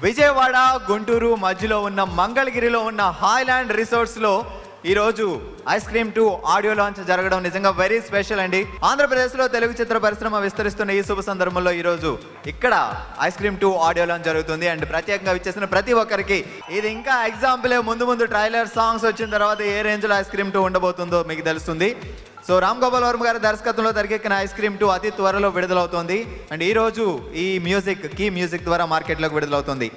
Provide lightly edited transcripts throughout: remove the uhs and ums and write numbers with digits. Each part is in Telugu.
విజయవాడ గుంటూరు మధ్యలో ఉన్న మంగళగిరిలో ఉన్న హాయ్లాండ్ రిసార్ట్స్లో ఈరోజు ఐస్ క్రీమ్ 2 ఆడియో లాంచ్ జరగడం నిజంగా వెరీ స్పెషల్ అండి. ఆంధ్రప్రదేశ్లో తెలుగు చిత్ర పరిశ్రమ విస్తరిస్తున్న ఈ శుభ సందర్భంలో ఈరోజు ఇక్కడ ఐస్ క్రీమ్ 2 ఆడియో లాంచ్ జరుగుతుంది. అండ్ ప్రత్యేకంగా విచ్చేసిన ప్రతి ఒక్కరికి ఇది ఇంకా ఎగ్జాంపులే. ముందు ట్రైలర్ సాంగ్స్ వచ్చిన తర్వాత ఏ రేంజ్లో ఐస్ క్రీమ్ 2 ఉండబోతుందో మీకు తెలుస్తుంది. సో రామ్ గోపాల్ వర్మ గారి దర్శకత్వంలో తెరకెక్కిన ఐస్ క్రీమ్ 2 అతి త్వరలో విడుదలవుతోంది. అండ్ ఈ రోజు ఈ కీ మ్యూజిక్ ద్వారా మార్కెట్లోకి విడుదలవుతుంది.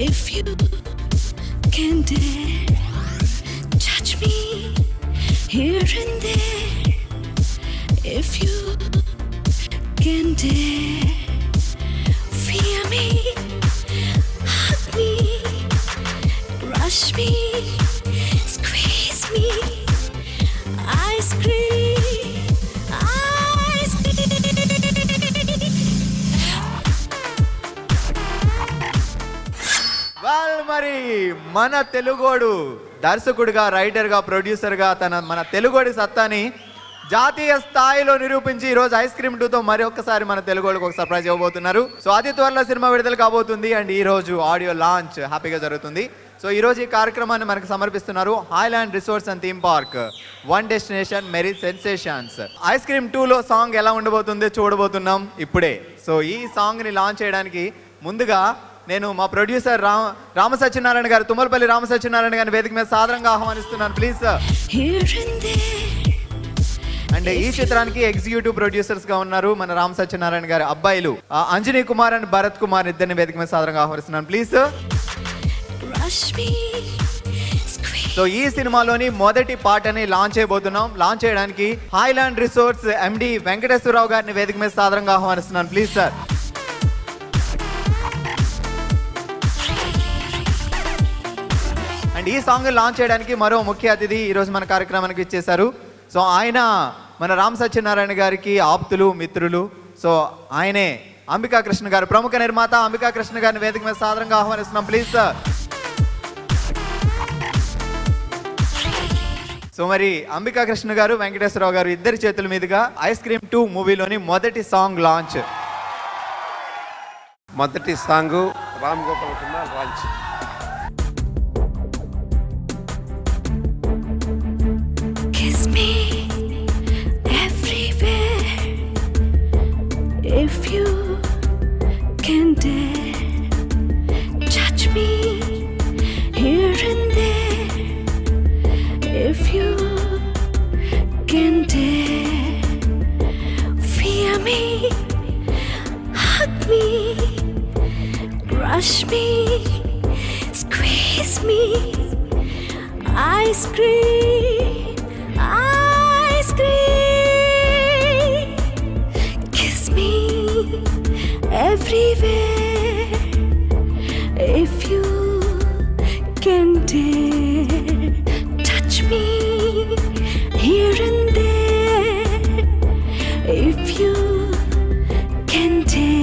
If you can dare touch me here and there, if you can dare feel me, hug me, brush me, squeeze me, ice cream, ice cream. మరి మన తెలుగోడు దర్శకుడిగా, రైటర్గా, ప్రొడ్యూసర్గా మన తెలుగోడి సత్తాని జాతీయ స్థాయిలో నిరూపించి ఈరోజు ఐస్ క్రీమ్ 2తో మరొకసారి మన తెలుగోడికి ఒక సర్ప్రైజ్ ఇవ్వబోతున్నారు. సో అతి త్వరలో సినిమా విడుదల కాబోతుంది. అండ్ ఈ రోజు ఆడియో లాంచ్ హ్యాపీగా జరుగుతుంది. సో ఈ రోజు ఈ కార్యక్రమాన్ని మనకు సమర్పిస్తున్నారు Haailand resorts and theme park, one destination many sensations. Ice cream 2లో సాంగ్ ఎలా ఉండబోతుందో చూడబోతున్నాం ఇప్పుడే. సో ఈ సాంగ్ని లాంచ్ చేయడానికి ముందుగా నేను మా ప్రొడ్యూసర్ రామ సత్యనారాయణ గారు, తుమ్మలపల్లి రామ సత్యనారాయణ గారిని వేదిక మీద సాదరంగా ఆహ్వానిస్తున్నాను. Please sir. అండ్ ఈ చిత్రానికి ఎగ్జిక్యూటివ్ ప్రొడ్యూసర్స్ గా ఉన్నారు మన రామ సత్యనారాయణ గారి అబ్బాయిలు అంజనీ కుమార్ అండ్ భరత్ కుమార్, ఇద్దరిని వేదిక మీద సాదరంగా ఆహ్వానిస్తున్నాను. Please sir. సో ఈ సినిమాలోని మొదటి పాటని లాంచ్ చేయబోతున్నాం. లాంచ్ చేయడానికి హాయ్లాండ్ రిసార్ట్స్ ఎండి వెంకటేశ్వరరావు గారిని వేదిక మీద సాదరంగా ఆహ్వానిస్తున్నాను. Please sir. అండ్ ఈ సాంగ్ లాంచ్ చేయడానికి మరో ముఖ్య అతిథి ఈరోజు మన కార్యక్రమానికి ఇచ్చేశారు. సో ఆయన మన రామ్ సత్యనారాయణ గారికి ఆప్తులు, మిత్రులు. సో ఆయనే అంబికా కృష్ణ గారు, ప్రముఖ నిర్మాత అంబికా కృష్ణ గారిని వేదిక మీద సాదరంగా ఆహ్వానిస్తున్నాం. Please sir. సో మరి అంబికా కృష్ణ గారు, వెంకటేశ్వరరావు గారు ఇద్దరి చేతుల మీదుగా ఐస్ క్రీమ్ 2 మూవీలోని మొదటి సాంగ్ లాంచ్. మొదటి song Ram Gopal launch. Kiss me everywhere, if you can dare touch me here and there, if you can dare feel me, hug me, brush me, squeeze me, ice cream, ice cream. Kiss me everywhere, if you can dare touch me here and there, if you can dare.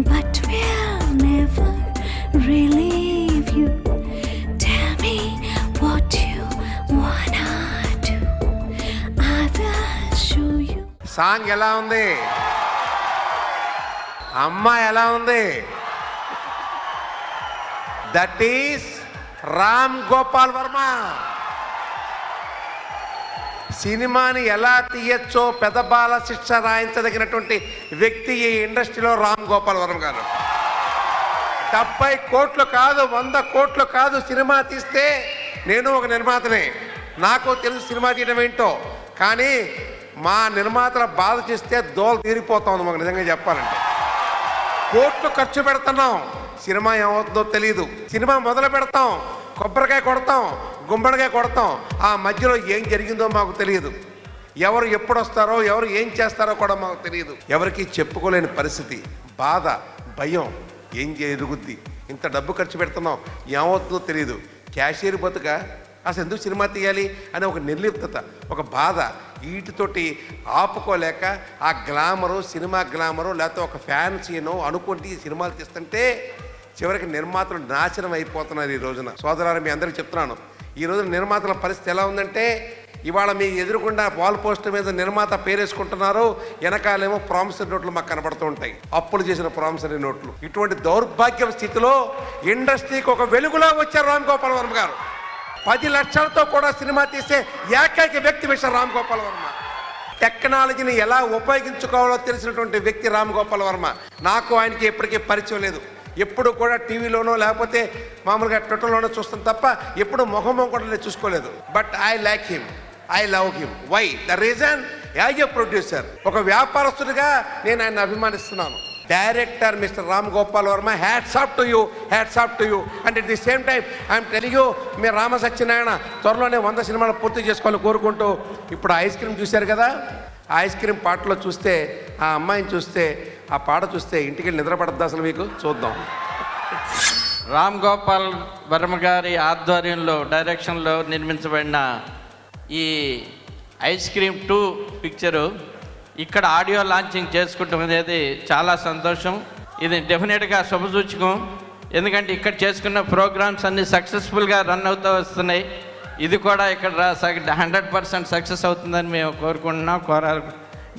But we'll never relieve you. Tell me what you wanna do. I will show you. Song ఎలా ఉంది? అమ్మాయి ఎలా ఉంది? That is Ram Gopal Varma. సినిమాని ఎలా తీయచ్చో పెదబాల శిక్ష రాయించదగినటువంటి వ్యక్తి ఈ ఇండస్ట్రీలో రామ్ గోపాల్ వర్మ గారు. 70 కోట్లు కాదు, 100 కోట్లు కాదు సినిమా తీస్తే. నేను ఒక నిర్మాతనే, నాకు తెలుసు సినిమా తీయడం ఏంటో. కానీ మా నిర్మాతల బాధ చేస్తే దోలు తీరిపోతా ఉంది మాకు నిజంగా చెప్పాలంటే. కోట్లు ఖర్చు పెడుతున్నాం, సినిమా ఏమవుతుందో తెలియదు. సినిమా మొదలు పెడతాం, కొబ్బరికాయ కొడతాం, గుమ్మడికాయ కొడతాం, ఆ మధ్యలో ఏం జరిగిందో మాకు తెలియదు. ఎవరు ఎప్పుడు వస్తారో, ఎవరు ఏం చేస్తారో కూడా మాకు తెలియదు. ఎవరికి చెప్పుకోలేని పరిస్థితి, బాధ, భయం. ఏం ఎదుగుద్ది, ఇంత డబ్బు ఖర్చు పెడుతున్నాం, ఏమవుతుందో తెలియదు, క్యాషియర్ బతుక, అసలు ఎందుకు సినిమా తీయాలి అనే ఒక నిర్లిప్తత, ఒక బాధ, వీటితోటి ఆపుకోలేక ఆ గ్లామరు, సినిమా గ్లామరు, లేకపోతే ఒక ఫ్యాన్సీనో అనుకుంటే ఈ సినిమాలు తీస్తుంటే చివరికి నిర్మాతలు నాశనం అయిపోతున్నారు. ఈ రోజున సోదరులారా, మీ అందరికీ చెప్తున్నాను, ఈ రోజున నిర్మాతల పరిస్థితి ఎలా ఉందంటే, ఇవాళ మీ ఎదురుకుండా వాల్ పోస్టర్ మీద నిర్మాత పేరేసుకుంటున్నారు, వెనకాలేమో ప్రామిసరీ నోట్లు మాకు కనబడుతూ ఉంటాయి, అప్పులు చేసిన ప్రామిసరీ నోట్లు. ఇటువంటి దౌర్భాగ్య స్థితిలో ఇండస్ట్రీకి ఒక వెలుగులా వచ్చారు రామ్ గోపాల్ వర్మ గారు. 10 లక్షలతో కూడా సినిమా తీసే ఏకైక వ్యక్తి మిస్టర్ రామ్ గోపాల్ వర్మ. టెక్నాలజీని ఎలా ఉపయోగించుకోవాలో తెలిసినటువంటి వ్యక్తి రామ్ గోపాల్ వర్మ. నాకు ఆయనకి ఎప్పటికీ పరిచయం లేదు, ఎప్పుడు కూడా టీవీలోనో లేకపోతే మామూలుగా ట్విట్టర్లోనో చూస్తాను తప్ప ఎప్పుడు ముఖం కూడా నేను చూసుకోలేదు. But I like him, I love him. Why? The reason, as a producer, ఒక వ్యాపారస్తుడిగా నేను ఆయన అభిమానిస్తున్నాను. Director mister Ram Gopal Varma, hats off to you, hats off to you. And at the same time I'm telling you, మీరు రామ సత్యనారాయణ త్వరలోనే 100 సినిమాలు పూర్తి చేసుకోవాలని కోరుకుంటూ, ఇప్పుడు ఐస్ క్రీమ్ చూశారు కదా, ఆ ఐస్ క్రీమ్ పాటలో చూస్తే, ఆ అమ్మాయిని చూస్తే, ఆ పాట చూస్తే ఇంటికి వెళ్ళి నిద్రపడద్దు అసలు మీకు. చూద్దాం. రామ్ గోపాల్ వర్మ గారి ఆధ్వర్యంలో డైరెక్షన్లో నిర్మించబడిన ఈ ఐస్ క్రీమ్ 2 పిక్చరు ఇక్కడ ఆడియో లాంచింగ్ చేసుకుంటాం అనేది చాలా సంతోషం. ఇది డెఫినెట్గా శుభసూచకం, ఎందుకంటే ఇక్కడ చేసుకున్న ప్రోగ్రామ్స్ అన్నీ సక్సెస్ఫుల్గా రన్ అవుతూ వస్తున్నాయి. ఇది కూడా ఇక్కడ 100% సక్సెస్ అవుతుందని మేము కోరుకుంటున్నాం,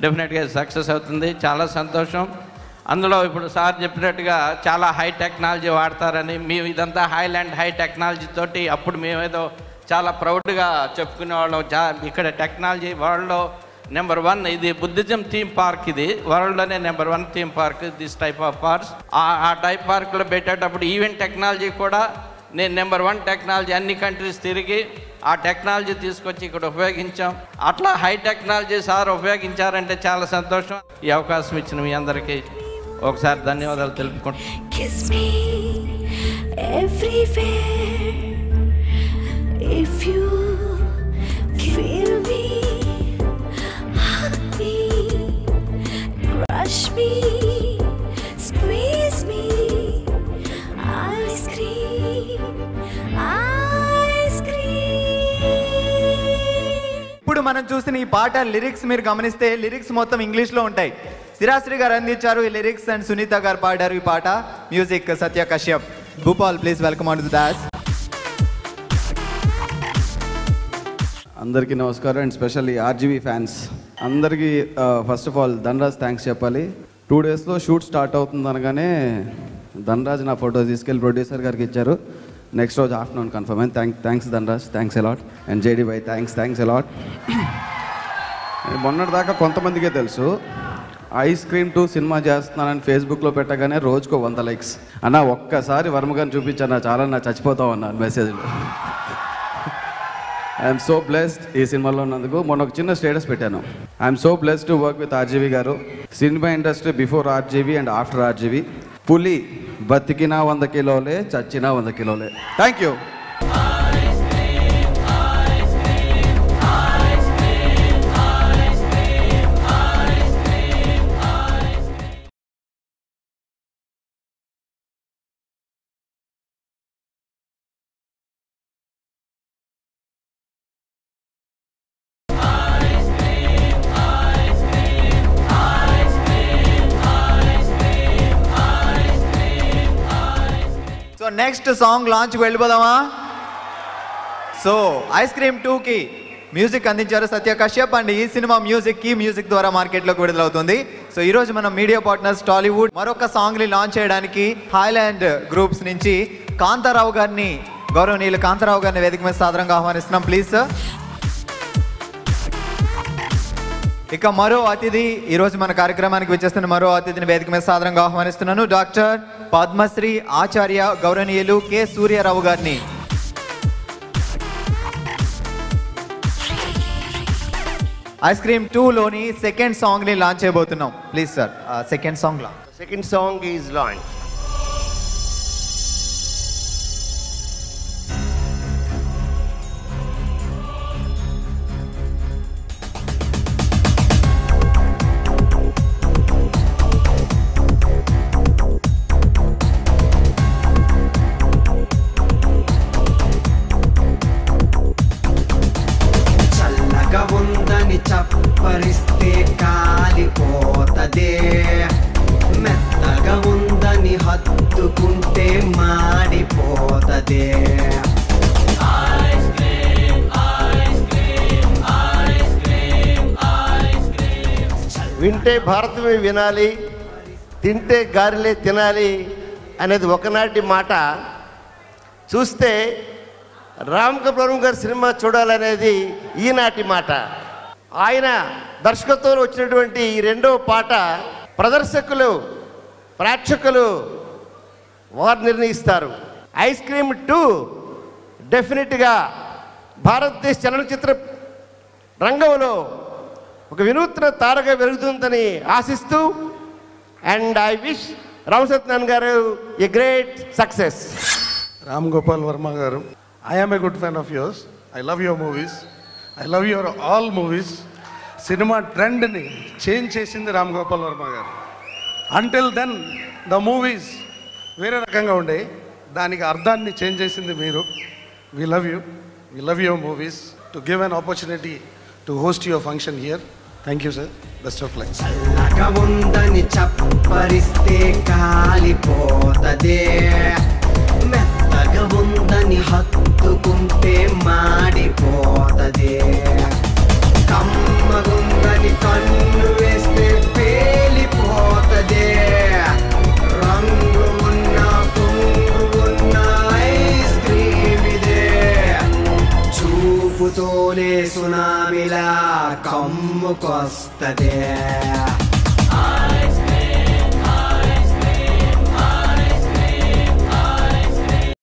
డెఫినెట్గా సక్సెస్ అవుతుంది. చాలా సంతోషం. అందులో ఇప్పుడు సార్ చెప్పినట్టుగా చాలా హై టెక్నాలజీ వాడతారని, మేము ఇదంతా హై టెక్నాలజీ తోటి అప్పుడు మేమేదో చాలా ప్రౌడ్గా చెప్పుకునేవాళ్ళం. ఇక్కడ టెక్నాలజీ వరల్డ్లో నెంబర్ 1, ఇది బుద్ధిజం థీమ్ పార్క్, ఇది వరల్డ్లోనే number 1 theme park, this type of parks. ఆ టైప్ పార్క్లో పెట్టేటప్పుడు ఈవెంట్ టెక్నాలజీ కూడా నేను నెంబర్ 1 టెక్నాలజీ అన్ని కంట్రీస్ తిరిగి ఆ టెక్నాలజీ తీసుకొచ్చి ఇక్కడ ఉపయోగించాం. అట్లా హై టెక్నాలజీ సార్ ఉపయోగించారంటే చాలా సంతోషం. ఈ అవకాశం ఇచ్చిన మీ అందరికీ ఒకసారి ధన్యవాదాలు తెలుపుకుంటున్నాను. Kiss me everywhere if you feel me, hug me, crush me, squeeze me, ice cream, ice cream. ఇప్పుడు మనం చూసిన ఈ పాట లిరిక్స్ మీరు గమనిస్తే లిరిక్స్ మొత్తం ఇంగ్లీష్లో ఉంటాయి. సిరాశ్రీ గారు అందించారు ఈ లిరిక్స్ అండ్ సునీత గారు పాడారు ఈ పాట. Music Satya Kashyap. Bhupal, please welcome on to the dance. అందరికీ నమస్కారం అండ్ స్పెషల్లీ ఆర్జీవీ ఫ్యాన్స్ అందరికీ first of all Dhanraj thanks చెప్పాలి. 2 డేస్లో షూట్ స్టార్ట్ అవుతుంది అనగానే ధనరాజ్ నా ఫోటో తీసుకెళ్ళి ప్రొడ్యూసర్ గారికి ఇచ్చారు. నెక్స్ట్ రోజు ఆఫ్టర్నూన్ కన్ఫర్మ్ అయింది. Thanks Dhanraj, thanks a lot. And JD by thanks a lot. మొన్నటిదాకా కొంతమందికే తెలుసు ఐస్ క్రీమ్ 2 సినిమా చేస్తున్నానని ఫేస్బుక్లో పెట్టగానే రోజుకో 100 లైక్స్. అన్న ఒక్కసారి వర్మగారిని చూపించాను, చాలా నా చచ్చిపోతావు అన్నాను మెసేజ్లో. ఐఎమ్ సో బ్లెస్డ్ ఈ సినిమాలో ఉన్నందుకు. మొన్న ఒక చిన్న స్టేటస్ పెట్టాను, I'm so blessed to work with RGV garu. Cinema industry before RGV and after RGV. పులి బతికినా 100 కిలోలే, చచ్చినా 100 కిలోలే. Thank you. So next song లాంచ్కి వెళ్ళిపోదామా? సో ఐస్ క్రీమ్ 2కి మ్యూజిక్ అందించారు సత్య కశ్యప్ అండ్ ఈ సినిమా మ్యూజిక్ ద్వారా మార్కెట్లోకి విడుదలవుతుంది. సో ఈరోజు మనం మీడియా పార్ట్నర్స్ టాలీవుడ్ మరొక సాంగ్ని లాంచ్ చేయడానికి హాయ్లాండ్ గ్రూప్స్ నుంచి కాంతారావు గారిని, గౌరవనీయులు కాంతారావు గారిని వేదిక మీద సాదరంగా ఆహ్వానిస్తున్నాం. Please sir. ఇక మరో అతిథి, ఈరోజు మన కార్యక్రమానికి వచ్చేస్తున్న మరో అతిథిని వేదిక మీద సాదరంగా ఆహ్వానిస్తున్నాను. డాక్టర్ పద్మశ్రీ ఆచార్య గౌరవనీయులు కె సూర్యారావు గారిని. ఐస్ క్రీమ్ 2లోని సెకండ్ సాంగ్ని లాంచ్ చేయబోతున్నాం. Please sir, second song launch. Second song is launched. చప్పరిస్తే కాలిపోతదే మెత్తగా ఉందని హత్తుకుంటే మాడిపోతదే వింటే భారతమే వినాలి, తింటే గారెలే తినాలి అనేది ఒకనాటి మాట. చూస్తే రామ్ గోపాల్ గారి సినిమా చూడాలనేది ఈనాటి మాట. ఆయన దర్శకత్వంలో వచ్చినటువంటి ఈ రెండవ పాట ప్రదర్శకులు, ప్రేక్షకులు వారు నిర్ణయిస్తారు. ఐస్ క్రీమ్ 2 డెఫినెట్గా భారతదేశ చలనచిత్ర రంగంలో ఒక వినూత్న తారగా వెలుగుతుందని ఆశిస్తూ, and I wish Ram Satyanarayana garu a great success. Ram Gopal Varma garu, I am a good fan of yours. I love your movies. I love your all movies. Cinema ట్రెండ్ని చేంజ్ చేసింది రామ్ గోపాల్ వర్మ గారు. అంటిల్ దెన్ ద మూవీస్ వేరే రకంగా ఉండే, దానికి అర్థాన్ని చేంజ్ చేసింది మీరు. We love you. We love your movies. To give an opportunity to host your function here. Thank you sir. Best of luck. చల్లగా ఉందని చప్పరిస్తే కాలిపోతదే మెత్తగా ఉందని హత్తుకుంటే మాడిపోతదే కమ్మగుందని కన్ను వేస్తే పేలిపోతదే రంగు ఉన్న పొంగు ఉన్న ఐస్ క్రీమ్ ఇదే చూపుతోనే సునామిలా కమ్ముకొస్తదే